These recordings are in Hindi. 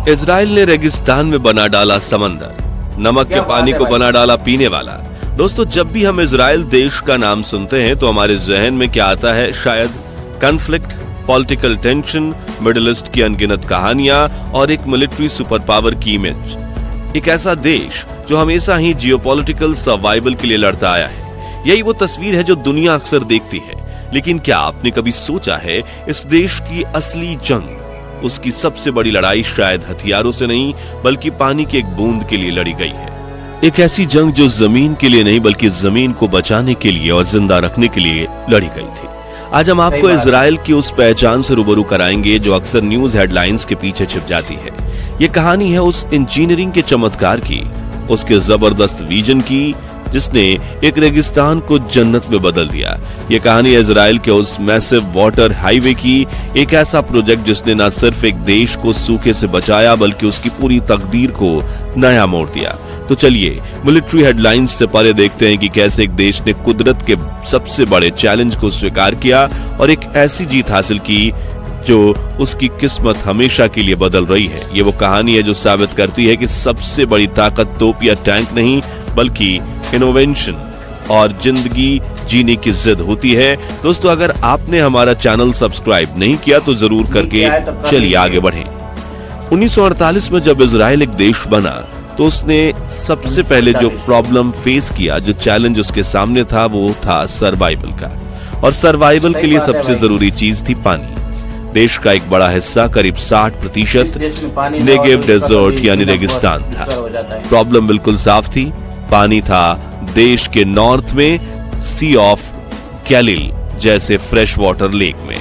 इजराइल ने रेगिस्तान में बना डाला समंदर, नमक के पानी को बना डाला पीने वाला। दोस्तों, जब भी हम इजराइल देश का नाम सुनते हैं तो हमारे जहन में क्या आता है? शायद conflict, political tension, middle east की अनगिनत कहानियां और एक मिलिट्री सुपर पावर की इमेज। एक ऐसा देश जो हमेशा ही जियोपॉलिटिकल सर्वाइवल के लिए लड़ता आया है। यही वो तस्वीर है जो दुनिया अक्सर देखती है। लेकिन क्या आपने कभी सोचा है इस देश की असली जंग, उसकी सबसे बड़ी लड़ाई शायद हथियारों से नहीं बल्कि पानी की एक बूंद के लिए लड़ी गई है। एक ऐसी जंग जो जमीन के लिए नहीं बल्कि जमीन को बचाने के लिए और जिंदा रखने के लिए लड़ी गई थी। आज हम आपको इजराइल की उस पहचान से रूबरू कराएंगे जो अक्सर न्यूज हेडलाइंस के पीछे छिप जाती है। ये कहानी है उस इंजीनियरिंग के चमत्कार की, उसके जबरदस्त विजन की जिसने एक रेगिस्तान को जन्नत में बदल दिया। ये कहानी है इजराइल के उस मैसिव वाटर हाईवे की, एक ऐसा प्रोजेक्ट जिसने न सिर्फ एक देश को सूखे से बचाया बल्कि उसकी पूरी तकदीर को नया मोड़ दिया। तो चलिए मिलिट्री हेडलाइंस से परे देखते हैं कि कैसे एक देश ने कुदरत के सबसे बड़े चैलेंज को स्वीकार किया और एक ऐसी जीत हासिल की जो उसकी किस्मत हमेशा के लिए बदल रही है। ये वो कहानी है जो साबित करती है कि सबसे बड़ी ताकत तोप या टैंक नहीं बल्कि इनोवेशन और जिंदगी जीने की जिद होती है। दोस्तों, अगर आपने हमारा चैनल सब्सक्राइब नहीं किया तो जरूर करके चलिए आगे बढ़ें। 1948 में जब इजराइल एक देश बना तो उसने सबसे पहले जो प्रॉब्लम फेस किया, जो चैलेंज उसके सामने था, वो था सर्वाइवल का। और सर्वाइवल के लिए सबसे जरूरी चीज थी पानी। देश का एक बड़ा हिस्सा, करीब 60%, नेगेव डेजर्ट यानी रेगिस्तान था। प्रॉब्लम बिल्कुल साफ थी, पानी था देश के नॉर्थ में सी ऑफ गैलिल जैसे फ्रेश वाटर लेक में,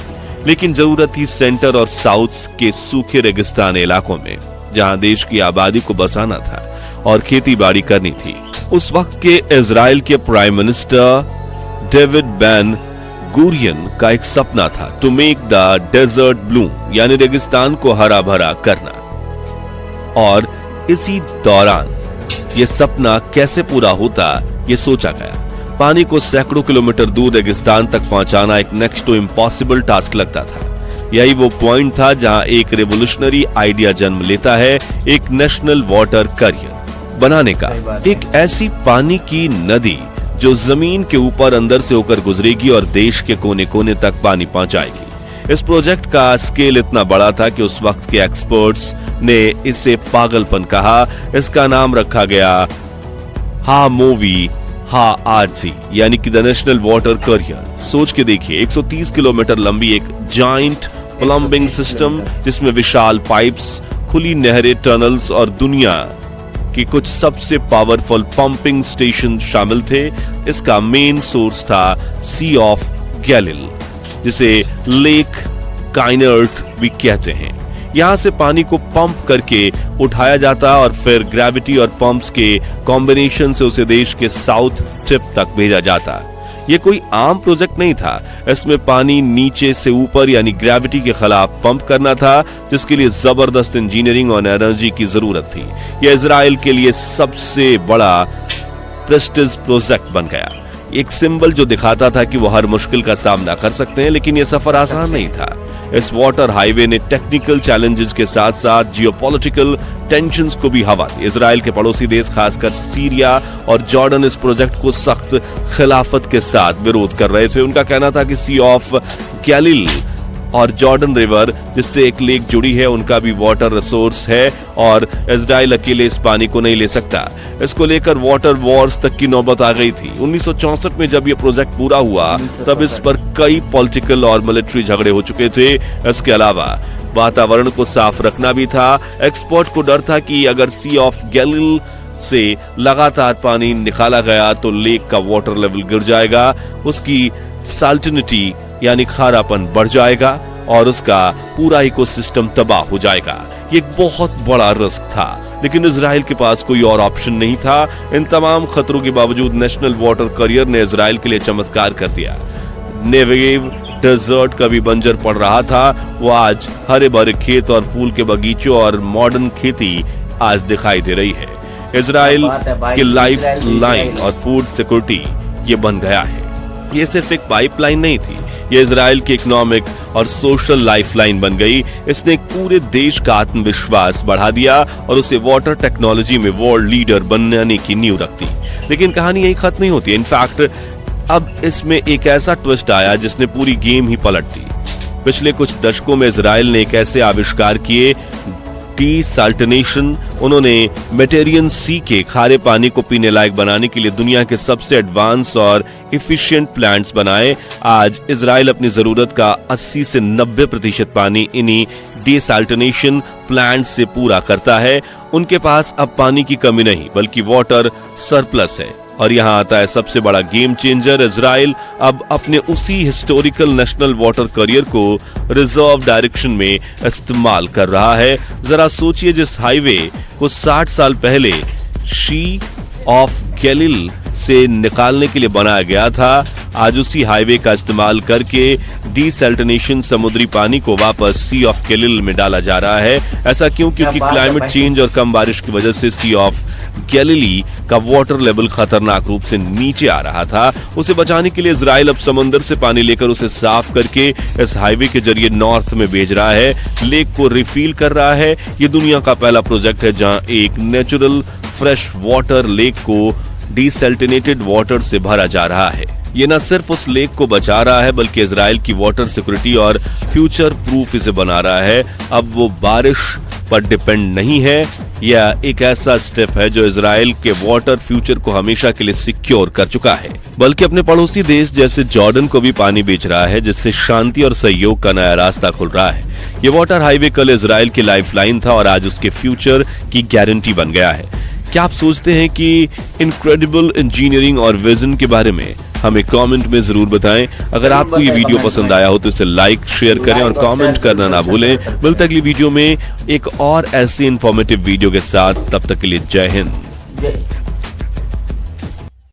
लेकिन जरूरत थी सेंटर और साउथ के सूखे रेगिस्तान इलाकों में जहां देश की आबादी को बसाना था और खेती बाड़ी करनी थी। उस वक्त के इजराइल के prime minister David Ben Gurion का एक सपना था, to make the desert bloom यानी रेगिस्तान को हरा भरा करना। और इसी दौरान ये सपना कैसे पूरा होता ये सोचा गया। पानी को सैकड़ों किलोमीटर दूर रेगिस्तान तक पहुंचाना एक नेक्स्ट टू इम्पॉसिबल टास्क लगता था। यही वो पॉइंट था जहां एक रेवोल्यूशनरी आइडिया जन्म लेता है, एक नेशनल वाटर करियर बनाने का। एक ऐसी पानी की नदी जो जमीन के ऊपर अंदर से होकर गुजरेगी और देश के कोने कोने तक पानी पहुंचाएगी। इस प्रोजेक्ट का स्केल इतना बड़ा था कि उस वक्त के एक्सपर्ट्स ने इसे पागलपन कहा। इसका नाम रखा गया HaMovi यानी कि द नेशनल वाटर करियर। सोच के देखिए, 130 किलोमीटर लंबी एक जाइंट प्लम्बिंग सिस्टम जिसमें विशाल पाइप्स, खुली नहरें, टनल्स और दुनिया कि कुछ सबसे पावरफुल पंपिंग स्टेशन शामिल थे। इसका मेन सोर्स था सी ऑफ गैलिल जिसे लेक काइनर्ट भी कहते हैं। यहां से पानी को पंप करके उठाया जाता और फिर ग्रेविटी और पंप्स के कॉम्बिनेशन से उसे देश के साउथ टिप तक भेजा जाता। ये कोई आम प्रोजेक्ट नहीं था, इसमें पानी नीचे से ऊपर यानी ग्रेविटी के खिलाफ पंप करना था, जिसके लिए जबरदस्त इंजीनियरिंग और एनर्जी की जरूरत थी। यह इजराइल के लिए सबसे बड़ा प्रेस्टीज प्रोजेक्ट बन गया, एक सिंबल जो दिखाता था कि वो हर मुश्किल का सामना कर सकते हैं। लेकिन यह सफर आसान नहीं था। इस वाटर हाईवे ने टेक्निकल चैलेंजेस के साथ साथ जियोपॉलिटिकल टेंशंस को भी हवा दी। इजराइल के पड़ोसी देश खासकर सीरिया और जॉर्डन इस प्रोजेक्ट को सख्त खिलाफत के साथ विरोध कर रहे थे। उनका कहना था कि सी ऑफ गैलिल और जॉर्डन रिवर जिससे एक लेक जुड़ी है उनका भी वाटर रिसोर्स है और इजराइल अकेले इस पानी को नहीं ले सकता। इसको लेकर वाटर वॉर्स तक की नौबत आ गई थी। 1964 में जब यह प्रोजेक्ट पूरा हुआ तब इस पर कई पॉलिटिकल और मिलिट्री झगड़े हो चुके थे। इसके अलावा वातावरण को साफ रखना भी था। एक्सपर्ट को डर था कि अगर सी ऑफ गैलिल से लगातार पानी निकाला गया तो लेक का वाटर लेवल गिर जाएगा, उसकी साल्टिनिटी यानी खारापन बढ़ जाएगा और उसका पूरा इकोसिस्टम तबाह हो जाएगा। ये एक बहुत बड़ा रिस्क था, लेकिन इजराइल के पास कोई और ऑप्शन नहीं था। इन तमाम खतरों के बावजूद नेशनल वाटर करियर ने इजराइल के लिए चमत्कार कर दिया। नेगेव डेजर्ट कभी बंजर पड़ रहा था, वो आज हरे भरे खेत और फूल के बगीचों और मॉडर्न खेती आज दिखाई दे रही है। इजराइल की लाइफ लाइन और फूड सिक्योरिटी ये बन गया है। ये सिर्फ एक पाइपलाइन नहीं थी, ये इजराइल की इकोनॉमिक और सोशल लाइफलाइन बन गई। इसने एक पूरे देश का आत्मविश्वास बढ़ा दिया और उसे वाटर टेक्नोलॉजी में वर्ल्ड लीडर बनने की नींव रख दी। लेकिन कहानी यही खत्म नहीं होती। इनफैक्ट अब इसमें एक ऐसा ट्विस्ट आया जिसने पूरी गेम ही पलट दी। पिछले कुछ दशकों में इजराइल ने एक ऐसे आविष्कार किए, डीसैल्टिनेशन। उन्होंने मेडिटेरेनियन सी के खारे पानी को पीने लायक बनाने के लिए दुनिया के सबसे एडवांस और इफिशिएंट प्लांट्स बनाए। आज इजराइल अपनी जरूरत का 80 से 90% पानी इन्हीं डीसैल्टिनेशन प्लांट्स से पूरा करता है। उनके पास अब पानी की कमी नहीं बल्कि वाटर सरप्लस है। और यहां आता है सबसे बड़ा गेम चेंजर। इजराइल अब अपने उसी हिस्टोरिकल नेशनल वाटर करियर को रिजर्व डायरेक्शन में इस्तेमाल कर रहा है। जरा सोचिए, जिस हाईवे को 60 साल पहले शी ऑफ गैलिल से निकालने के लिए बनाया गया था, आज उसी हाईवे का इस्तेमाल करके डीसैल्टिनेशन समुद्री पानी को वापस सी ऑफ गैलिल में डाला जा रहा है। ऐसा क्यों? क्योंकि क्लाइमेट चेंज और कम बारिश की वजह से सी ऑफ गैलिली का वाटर लेवल खतरनाक रूप से नीचे आ रहा था। उसे बचाने के लिए इजराइल अब समंदर से पानी लेकर उसे साफ करके इस हाईवे के जरिए नॉर्थ में भेज रहा है, लेक को रिफिल कर रहा है। ये दुनिया का पहला प्रोजेक्ट है जहां एक नेचुरल फ्रेश वाटर लेक को डीसैल्टिनेटेड वाटर से भरा जा रहा है। ये न सिर्फ उस लेक को बचा रहा है बल्कि इजराइल की वाटर सिक्योरिटी और फ्यूचर प्रूफ इसे बना रहा है। अब वो बारिश पर डिपेंड नहीं है। यह एक ऐसा स्टेप है जो इजराइल के वाटर फ्यूचर को हमेशा के लिए सिक्योर कर चुका है, बल्कि अपने पड़ोसी देश जैसे जॉर्डन को भी पानी बेच रहा है, जिससे शांति और सहयोग का नया रास्ता खुल रहा है। ये वाटर हाईवे कल इजराइल की लाइफलाइन था और आज उसके फ्यूचर की गारंटी बन गया है। क्या आप सोचते हैं कि इनक्रेडिबल इंजीनियरिंग और विजन के बारे में? हमें कमेंट में जरूर बताएं। अगर आपको ये वीडियो पसंद आया हो तो इसे लाइक शेयर करें और कमेंट करना ना भूलें। मिलते हैं अगली वीडियो में एक और ऐसी इंफॉर्मेटिव वीडियो के साथ। तब तक के लिए जय हिंद।